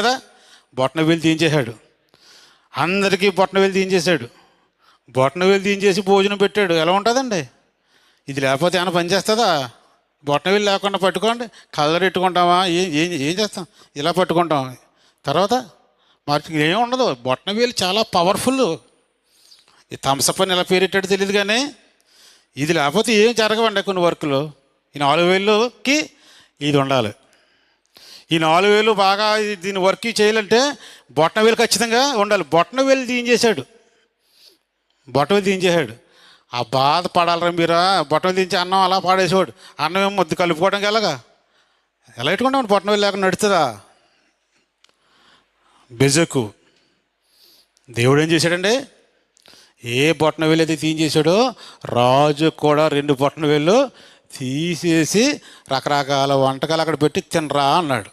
కదా, బొట్టనవేలు తీయించేశాడు. అందరికీ బొట్టనవేలు తీయించేశాడు. బొట్టనవేలు తీయించేసి భోజనం పెట్టాడు. ఎలా ఉంటుందండి? ఇది లేకపోతే ఏమైనా పని చేస్తుందా? బొట్టనవేలు లేకుండా పట్టుకోండి, కలర్ పెట్టుకుంటామా, ఏం ఏం ఏం చేస్తాం? ఇలా పట్టుకుంటాం. తర్వాత మరి ఏం ఉండదు. బొట్టనవేలు చాలా పవర్ఫుల్. ఈ థమ్సప్ అని ఎలా పేరెట్టాడు తెలియదు, కానీ ఇది లేకపోతే ఏం జరగవండి కొన్ని వర్కులు. ఈ 4 వేలుకి ఇది ఉండాలి. ఈ 4 వేలు బాగా దీన్ని వర్క్ చేయాలంటే బొట్టనవేలు ఖచ్చితంగా ఉండాలి. బొట్టనవేలు తీయించేశాడు. బొట్టనవేలు తీయించేశాడు. ఆ బాధ పడాలరా మీరా. బొట్టనవేలు తీయించి అన్నం అలా పాడేసేవాడు. అన్నం ఏమో ముద్దు కలుపుకోవడానికి ఎలా పెట్టుకుంటాం? బొట్టనవేలు లేకుండా నడుస్తుందా? బెజకు దేవుడు ఏం చేశాడండి? ఏ బొట్టనవేలు అయితే తీయించేశాడో రాజు కూడా 2 బొట్టనవేళ్ళు తీసేసి రకరకాల వంటకాలు అక్కడ పెట్టి తినరా అన్నాడు.